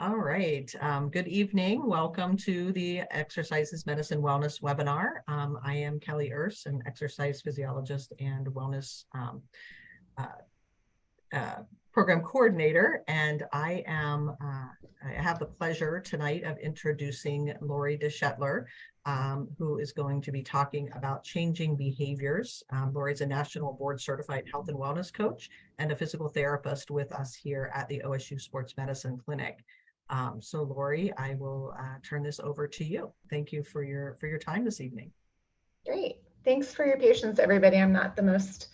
All right. Good evening. Welcome to the Exercises Medicine Wellness webinar. I am Kelly Urs, an exercise physiologist and wellness uh, program coordinator, and I have the pleasure tonight of introducing Lori DeShetler, who is going to be talking about changing behaviors. Lori is a national board certified health and wellness coach and a physical therapist with us here at the OSU Sports Medicine Clinic. So Lori, I will turn this over to you. Thank you for your time this evening. Great. Thanks for your patience, everybody. I'm not the most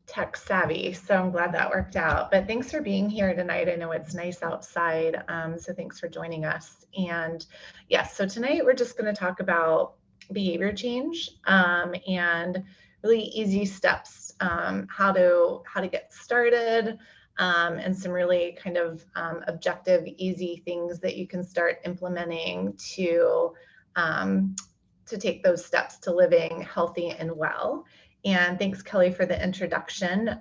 tech savvy, so I'm glad that worked out. But thanks for being here tonight. I know it's nice outside, so thanks for joining us. And yes, so tonight we're just going to talk about behavior change and really easy steps, how to get started, and some really kind of objective, easy things that you can start implementing to take those steps to living healthy and well. And thanks, Kelly, for the introduction.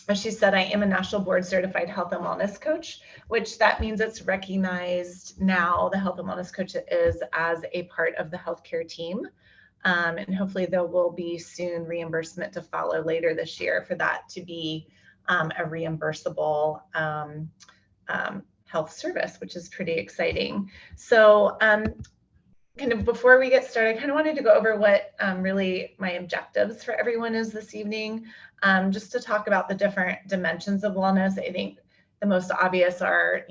As she said, I am a national board certified health and wellness coach, which that means it's recognized now, the health and wellness coach is, as a part of the healthcare team. And hopefully there will be soon reimbursement to follow later this year for that to be a reimbursable health service, which is pretty exciting. So kind of before we get started, I kind of wanted to go over what really my objectives for everyone is this evening, just to talk about the different dimensions of wellness. I think the most obvious are,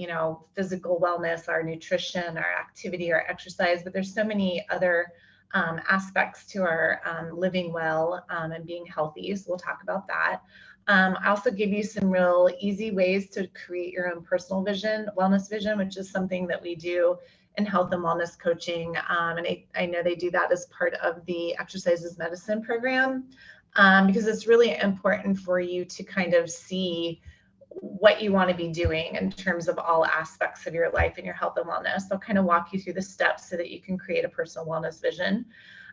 physical wellness, our nutrition, our activity, our exercise, but there's so many other aspects to our living well and being healthy. So we'll talk about that. I also give you some real easy ways to create your own personal vision, wellness vision, which is something that we do in health and wellness coaching. And I know they do that as part of the Exercises Medicine program, because it's really important for you to kind of see what you want to be doing in terms of all aspects of your life and your health and wellness. They'll kind of walk you through the steps so that you can create a personal wellness vision.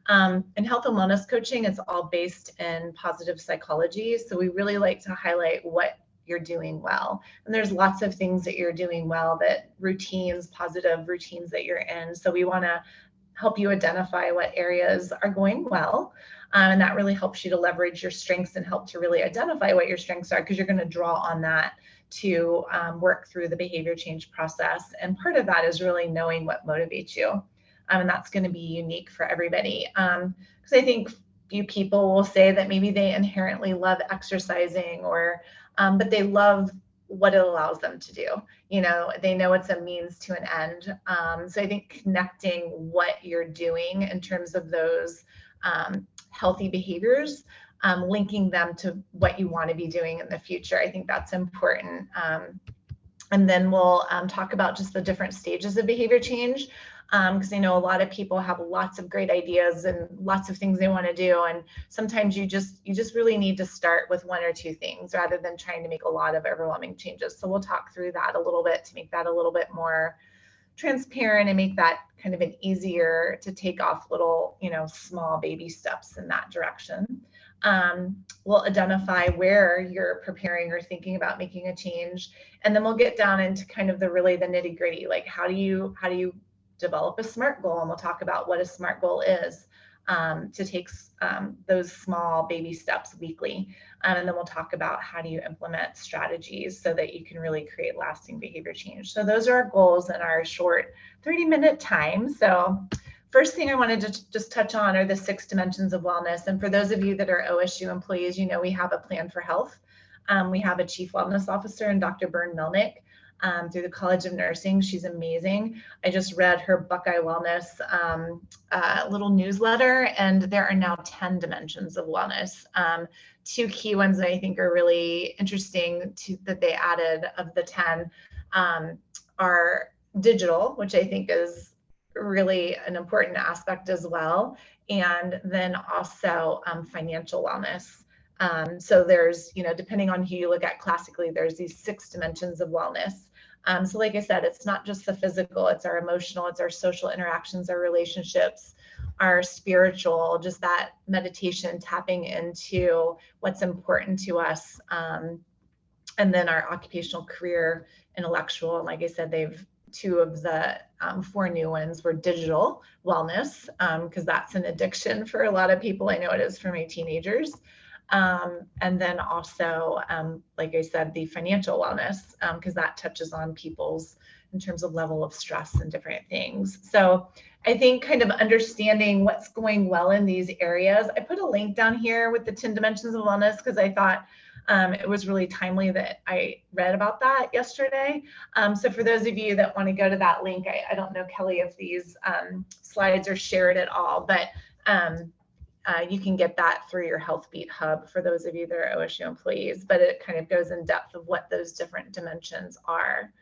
In health and wellness coaching, it's all based in positive psychology. So we really like to highlight what you're doing well. And there's lots of things that you're doing well, that routines, positive routines that you're in. So we want to help you identify what areas are going well. And that really helps you to leverage your strengths and help to really identify what your strengths are, because you're going to draw on that to work through the behavior change process. And part of that is really knowing what motivates you. And that's going to be unique for everybody. Because I think few people will say that maybe they inherently love exercising, or but they love what it allows them to do. They know it's a means to an end. So I think connecting what you're doing in terms of those healthy behaviors, linking them to what you want to be doing in the future, I think that's important. And then we'll talk about just the different stages of behavior change. Because I know a lot of people have lots of great ideas and lots of things they want to do, and sometimes you just really need to start with one or two things rather than trying to make a lot of overwhelming changes. So we'll talk through that a little bit to make that a little bit more transparent and make that kind of an easier to take off little, small baby steps in that direction. We'll identify where you're preparing or thinking about making a change, and then we'll get down into kind of the nitty gritty, like how do you develop a SMART goal, and we'll talk about what a SMART goal is, to take those small baby steps weekly. And then we'll talk about how do you implement strategies so that you can really create lasting behavior change. So those are our goals in our short 30-minute time. So first thing I wanted to just touch on are the 6 dimensions of wellness. And for those of you that are OSU employees, we have a plan for health. We have a chief wellness officer, and Dr. Byrne Milnick, through the College of Nursing. She's amazing. I just read her Buckeye Wellness little newsletter, and there are now 10 dimensions of wellness. 2 key ones that I think are really interesting that they added of the 10 are digital, which I think is really an important aspect as well, and then also financial wellness. So there's, depending on who you look at classically, there's these 6 dimensions of wellness. So like I said, it's not just the physical, it's our emotional, it's our social interactions, our relationships, our spiritual, just that meditation, tapping into what's important to us. And then our occupational, career, intellectual, and like I said, they've two of the 4 new ones were digital wellness, because that's an addiction for a lot of people. I know it is for my teenagers. And then also, like I said, the financial wellness, because that touches on people's in terms of level of stress and different things. So I think kind of understanding what's going well in these areas. I put a link down here with the 10 dimensions of wellness because I thought it was really timely that I read about that yesterday. So for those of you that want to go to that link, I don't know, Kelly, if these slides are shared at all, but you can get that through your HealthBeat hub for those of you that are OSU employees, but it kind of goes in depth of what those different dimensions are.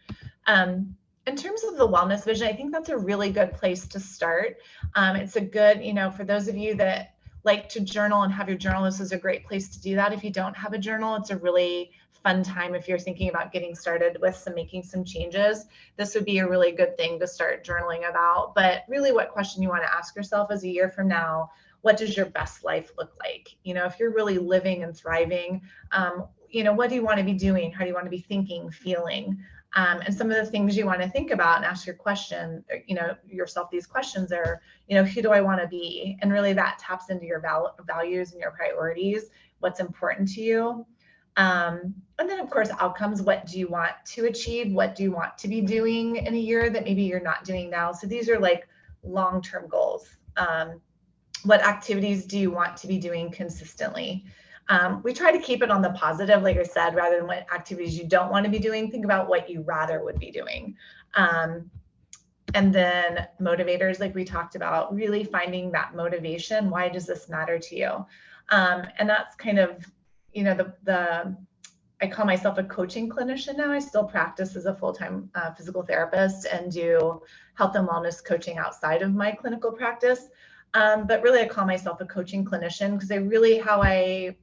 In terms of the wellness vision, I think that's a really good place to start. It's a good, for those of you that like to journal and have your journal, this is a great place to do that. If you don't have a journal, it's a really fun time if you're thinking about getting started with making some changes. This would be a really good thing to start journaling about. But really, what question you want to ask yourself is, a year from now, what does your best life look like? If you're really living and thriving, what do you want to be doing? How do you want to be thinking, feeling? And some of the things you want to think about and ask yourself these questions are, who do I want to be? And really that taps into your values and your priorities, what's important to you. And then of course, outcomes, what do you want to achieve? What do you want to be doing in a year that maybe you're not doing now? So these are like long-term goals. What activities do you want to be doing consistently? We try to keep it on the positive, like I said, rather than what activities you don't want to be doing. Think about what you rather would be doing. And then motivators, like we talked about, really finding that motivation. Why does this matter to you? And that's kind of, I call myself a coaching clinician now. I still practice as a full-time physical therapist and do health and wellness coaching outside of my clinical practice. But really, I call myself a coaching clinician because how I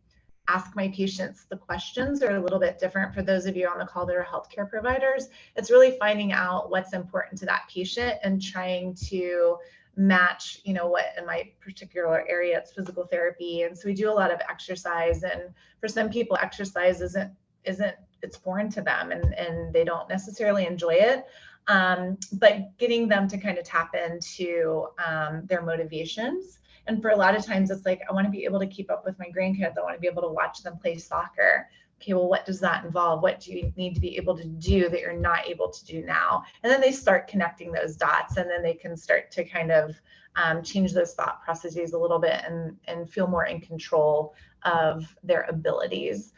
ask my patients the questions are a little bit different. For those of you on the call that are healthcare providers, it's really finding out what's important to that patient and trying to match, what in my particular area, it's physical therapy. And so we do a lot of exercise. And for some people, exercise isn't it's foreign to them and they don't necessarily enjoy it. But getting them to kind of tap into their motivations. And for a lot of times it's like, I want to be able to keep up with my grandkids. I want to be able to watch them play soccer. Okay, well, what does that involve? What do you need to be able to do that you're not able to do now? And then they start connecting those dots, and then they can start to kind of change those thought processes a little bit and feel more in control of their abilities.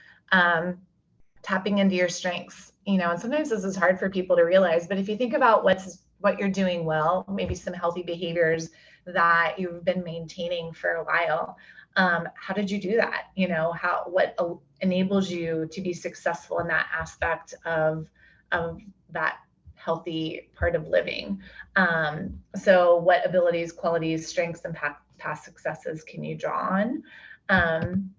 Tapping into your strengths, and sometimes this is hard for people to realize, but if you think about what you're doing well, maybe some healthy behaviors that you've been maintaining for a while, how did you do that? What enables you to be successful in that aspect of that healthy part of living? So what abilities, qualities, strengths, and past successes can you draw on?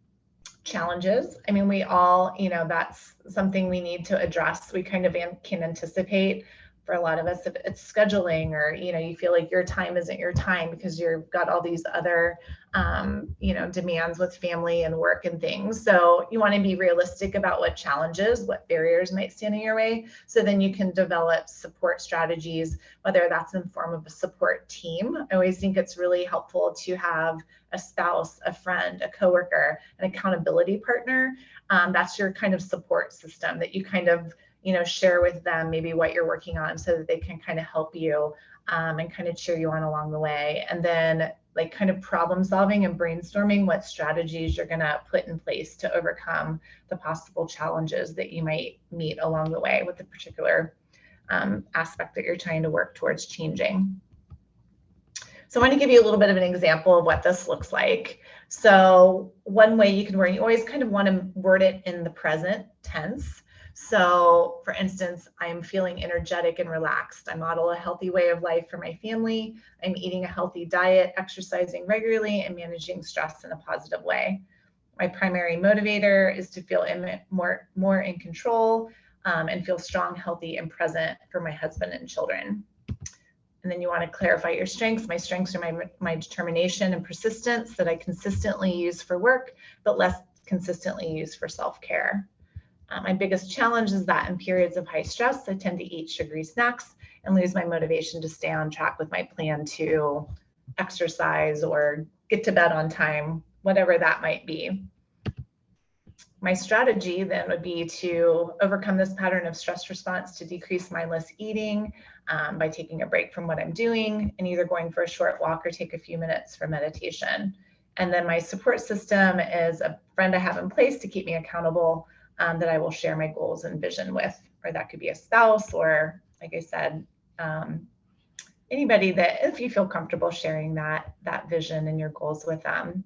Challenges. I mean, we all, that's something we need to address. We kind of can anticipate. For a lot of us, if it's scheduling or, you feel like your time isn't your time because you've got all these other, demands with family and work and things. So you want to be realistic about what challenges, what barriers might stand in your way. So then you can develop support strategies, whether that's in the form of a support team. I always think it's really helpful to have a spouse, a friend, a coworker, an accountability partner. That's your kind of support system that you kind of share with them maybe what you're working on so that they can kind of help you and kind of cheer you on along the way. And then like kind of problem solving and brainstorming what strategies you're going to put in place to overcome the possible challenges that you might meet along the way with the particular aspect that you're trying to work towards changing. So I want to give you a little bit of an example of what this looks like. So one way you can word, you always kind of want to word it in the present tense. So for instance, I'm feeling energetic and relaxed. I model a healthy way of life for my family. I'm eating a healthy diet, exercising regularly, and managing stress in a positive way. My primary motivator is to feel more in control and feel strong, healthy, and present for my husband and children. And then you want to clarify your strengths. My strengths are my determination and persistence that I consistently use for work, but less consistently use for self-care. My biggest challenge is that in periods of high stress, I tend to eat sugary snacks and lose my motivation to stay on track with my plan to exercise or get to bed on time, whatever that might be. My strategy then would be to overcome this pattern of stress response to decrease mindless eating by taking a break from what I'm doing and either going for a short walk or take a few minutes for meditation. And then my support system is a friend I have in place to keep me accountable that I will share my goals and vision with, or that could be a spouse or, like I said, anybody that, if you feel comfortable sharing that vision and your goals with them.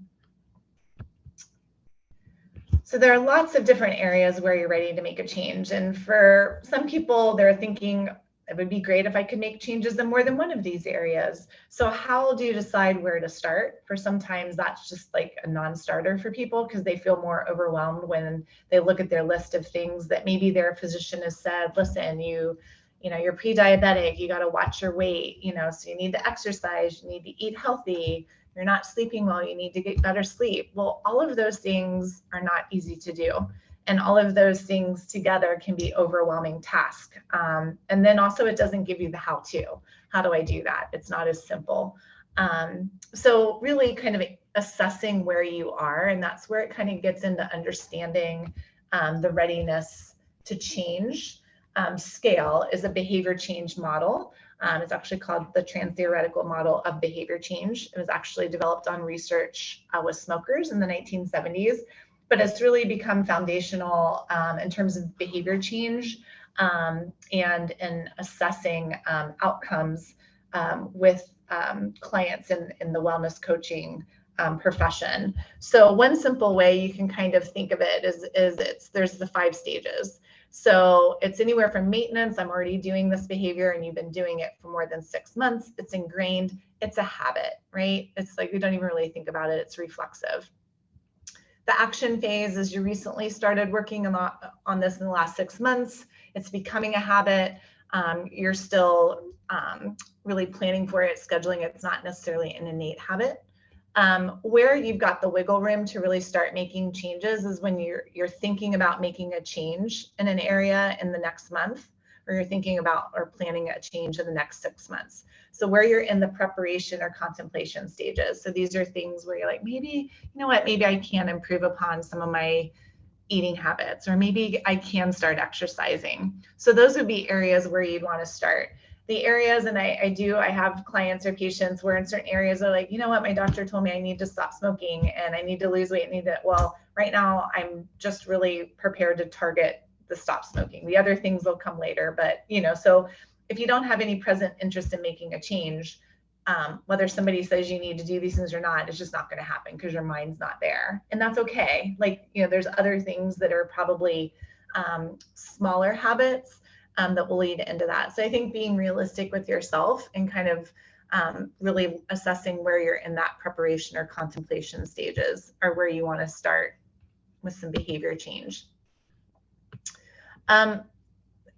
So there are lots of different areas where you're ready to make a change. And for some people, they're thinking, it would be great if I could make changes in more than one of these areas. So how do you decide where to start? For sometimes that's just like a non-starter for people because they feel more overwhelmed when they look at their list of things that maybe their physician has said, listen, you're pre-diabetic, you got to watch your weight, so you need to exercise, you need to eat healthy, you're not sleeping well, you need to get better sleep. Well, all of those things are not easy to do. And all of those things together can be overwhelming task. And then also it doesn't give you the how-to. How do I do that? It's not as simple. So really kind of assessing where you are, and that's where it kind of gets into understanding the readiness to change. Scale is a behavior change model. It's actually called the trans-theoretical model of behavior change. It was actually developed on research with smokers in the 1970s, but it's really become foundational in terms of behavior change and in assessing outcomes with clients in the wellness coaching profession. So one simple way you can kind of think of it is there's the 5 stages. So it's anywhere from maintenance, I'm already doing this behavior and you've been doing it for more than 6 months, it's ingrained, it's a habit, right? It's like we don't even really think about it, it's reflexive. The action phase is you recently started working on this in the last 6 months, it's becoming a habit, you're still really planning for it, scheduling it, it's not necessarily an innate habit. Where you've got the wiggle room to really start making changes is when you're thinking about making a change in an area in the next month, or you're thinking about or planning a change in the next 6 months. So where you're in the preparation or contemplation stages. So these are things where you're like, maybe, maybe I can improve upon some of my eating habits, or maybe I can start exercising. So those would be areas where you'd want to start. The areas, and I have clients or patients where in certain areas are like, my doctor told me I need to stop smoking and I need to lose weight. Well, right now I'm just really prepared to target the stop smoking. The other things will come later, but so if you don't have any present interest in making a change, whether somebody says you need to do these things or not, it's just not going to happen because your mind's not there. And that's okay. Like, there's other things that are probably smaller habits that will lead into that. So I think being realistic with yourself and kind of really assessing where you're in that preparation or contemplation stages are where you want to start with some behavior change.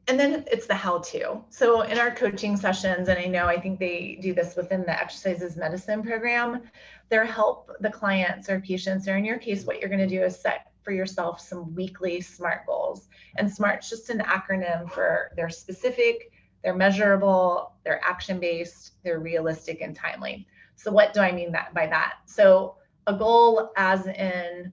And then it's the how-to. So in our coaching sessions, and I think they do this within the Exercises Medicine program, they'll help the clients or patients, or in your case, what you're going to do is set for yourself some weekly SMART goals. And SMART's just an acronym for they're specific, they're measurable, they're action-based, they're realistic and timely. So what do I mean by that? So a goal as in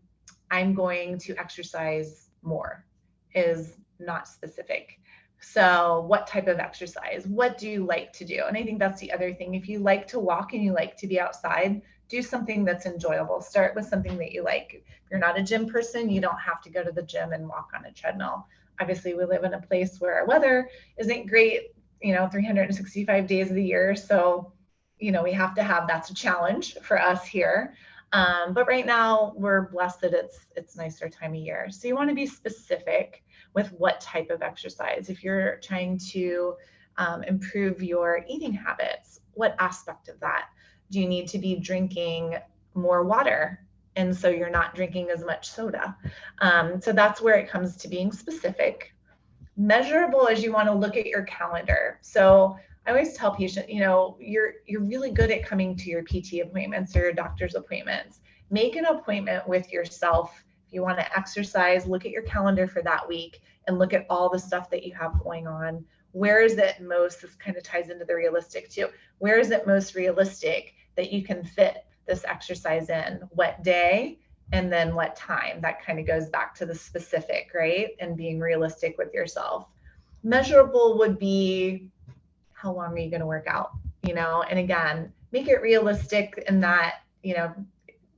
I'm going to exercise more is not specific. So what type of exercise? What do you like to do? And I think that's the other thing. If you like to walk and you like to be outside, do something that's enjoyable. Start with something that you like. If you're not a gym person, you don't have to go to the gym and walk on a treadmill. Obviously, we live in a place where our weather isn't great, 365 days of the year. So, we have to have, that's a challenge for us here. But right now we're blessed that it's nicer time of year. So you want to be specific with what type of exercise. If you're trying to improve your eating habits, what aspect of that? Do you need to be drinking more water? And so you're not drinking as much soda. So that's where it comes to being specific. Measurable is you want to look at your calendar. So I always tell patients, you're really good at coming to your PT appointments or your doctor's appointments. Make an appointment with yourself. If you want to exercise, look at your calendar for that week and look at all the stuff that you have going on. Where is it most, this kind of ties into the realistic too, where is it most realistic that you can fit this exercise in? What day and then what time? That kind of goes back to the specific, right? And being realistic with yourself. Measurable would be, how long are you going to work out? You know, and again, make it realistic in that, you know,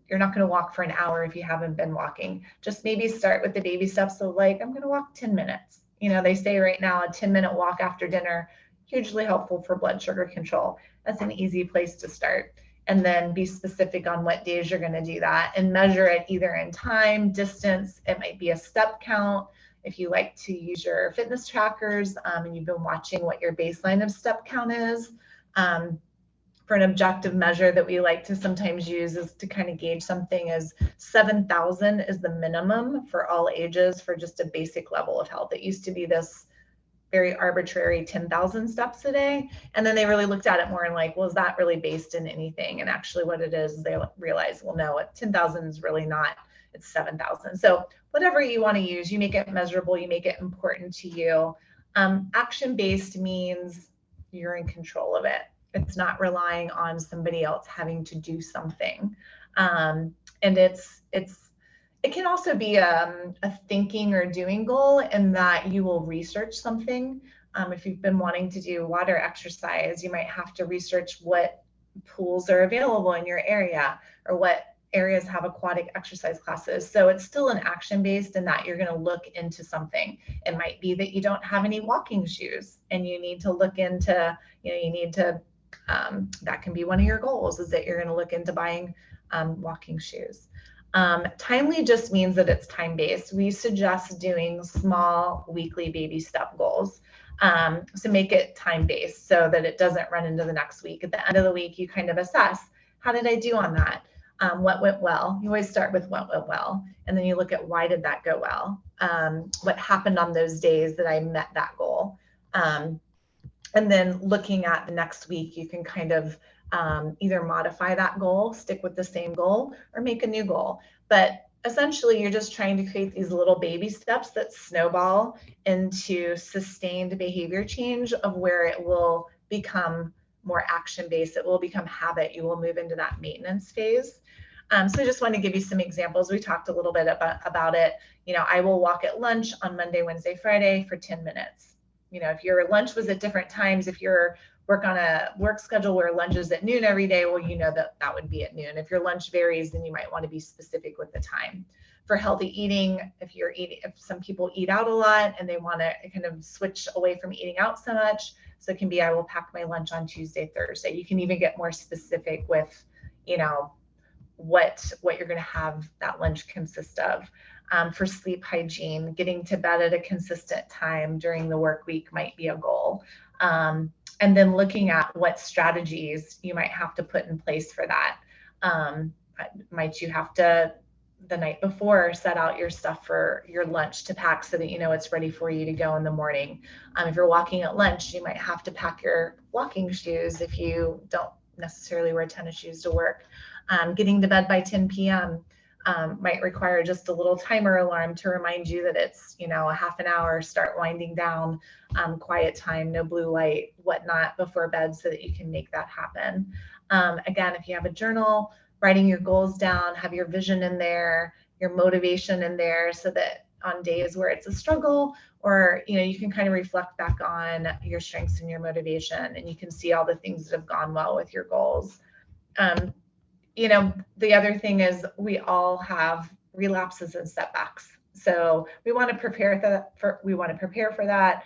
you're not going to walk for an hour if you haven't been walking. Just maybe start with the baby steps. So like, I'm going to walk 10 minutes. You know, they say right now a 10-minute walk after dinner, hugely helpful for blood sugar control. That's an easy place to start. And then be specific on what days you're going to do that and measure it either in time, distance. It might be a step count. If you like to use your fitness trackers and you've been watching what your baseline of step count is, for an objective measure that we like to sometimes use is to kind of gauge something as 7,000 is the minimum for all ages for just a basic level of health. It used to be this very arbitrary 10,000 steps a day. And then they really looked at it more and like, well, is that really based in anything? And actually what it is, they realize, well, no, 10,000 is really not, it's 7,000. So whatever you want to use, you make it measurable, you make it important to you. Action-based means you're in control of it. It's not relying on somebody else having to do something. And it can also be a thinking or doing goal in that you will research something. If you've been wanting to do water exercise, you might have to research what pools are available in your area or what areas have aquatic exercise classes. So it's still an action-based in that you're going to look into something. It might be that you don't have any walking shoes and you need to look into, you know, you need to, that can be one of your goals, is that you're going to look into buying walking shoes. Timely just means that it's time-based. We suggest doing small weekly baby step goals. So make it time-based so that it doesn't run into the next week. At the end of the week, you kind of assess, how did I do on that? What went well? You always start with what went well. And then you look at why did that go well? What happened on those days that I met that goal? And then looking at the next week, you can kind of either modify that goal, stick with the same goal, or make a new goal. But essentially, you're just trying to create these little baby steps that snowball into sustained behavior change of where it will become more action-based. It will become habit. You will move into that maintenance phase. So I just want to give you some examples. We talked a little bit about it. You know, I will walk at lunch on Monday, Wednesday, Friday for 10 minutes. You know, if your lunch was at different times, if you're on a work schedule where lunch is at noon every day, well, you know that would be at noon. If your lunch varies, then you might want to be specific with the time. For healthy eating, if some people eat out a lot and they want to kind of switch away from eating out so much, so it can be, I will pack my lunch on Tuesday, Thursday. You can even get more specific with, you know, what you're going to have that lunch consist of. For sleep hygiene, getting to bed at a consistent time during the work week might be a goal. And then looking at what strategies you might have to put in place for that. Might you have to, the night before, set out your stuff for your lunch to pack so that you know it's ready for you to go in the morning. If you're walking at lunch, you might have to pack your walking shoes if you don't necessarily wear tennis shoes to work. Getting to bed by 10 p.m. Might require just a little timer alarm to remind you that it's, you know, a half an hour, start winding down, quiet time, no blue light, whatnot before bed so that you can make that happen. Again, if you have a journal, writing your goals down, have your vision in there, your motivation in there, so that on days where it's a struggle, or, you know, you can kind of reflect back on your strengths and your motivation, and you can see all the things that have gone well with your goals. You know, the other thing is we all have relapses and setbacks. So we want to prepare for that.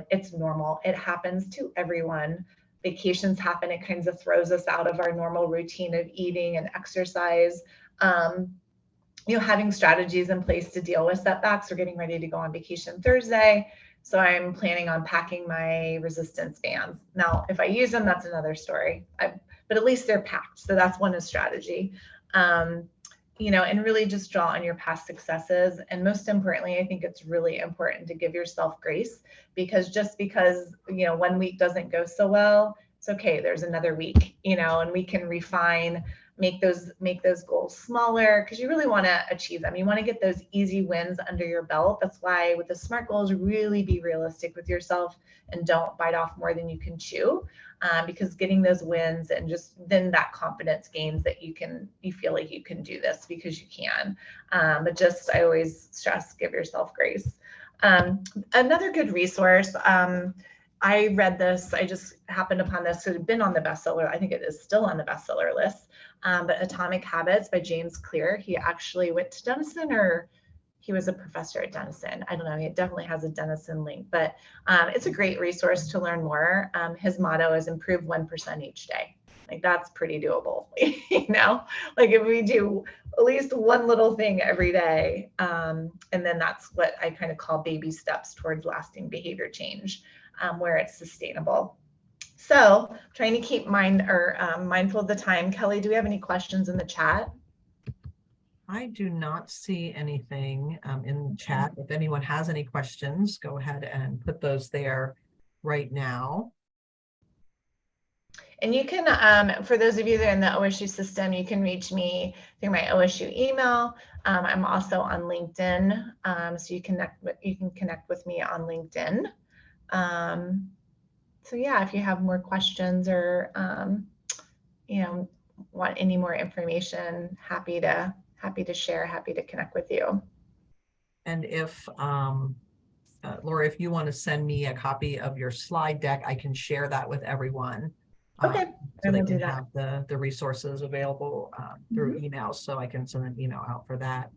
It's normal. It happens to everyone. Vacations happen. It kind of throws us out of our normal routine of eating and exercise. You know, having strategies in place to deal with setbacks. We're getting ready to go on vacation Thursday. So I'm planning on packing my resistance bands. Now, if I use them, that's another story. But at least they're packed. So that's one strategy. You know, and really just draw on your past successes. And most importantly, I think it's really important to give yourself grace, because just because, you know, 1 week doesn't go so well, it's okay. There's another week, you know, and we can refine make those goals smaller, because you really want to achieve them. You want to get those easy wins under your belt. That's why with the SMART goals, really be realistic with yourself and don't bite off more than you can chew, because getting those wins and just then that confidence gains that you feel like you can do this because you can. But just, I always stress, give yourself grace. Another good resource, I read this, I just happened upon this, it had been on the bestseller, I think it is still on the bestseller list, but Atomic Habits by James Clear. He actually went to Denison, or he was a professor at Denison. I don't know, it definitely has a Denison link, but it's a great resource to learn more. His motto is improve 1% each day. Like, that's pretty doable, you know, like if we do at least one little thing every day, and then that's what I kind of call baby steps towards lasting behavior change, where it's sustainable. So trying to keep mindful of the time. Kelly, do we have any questions in the chat? I do not see anything in the chat. If anyone has any questions, go ahead and put those there right now. And you can, for those of you that are in the OSU system, you can reach me through my OSU email. I'm also on LinkedIn, so you can connect with me on LinkedIn. So yeah, if you have more questions or you know, want any more information, happy to share, happy to connect with you. And if Laura, if you want to send me a copy of your slide deck, I can share that with everyone. Okay, so they can have the resources available through email, so I can send an email out for that.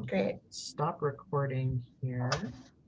Great. Stop recording here.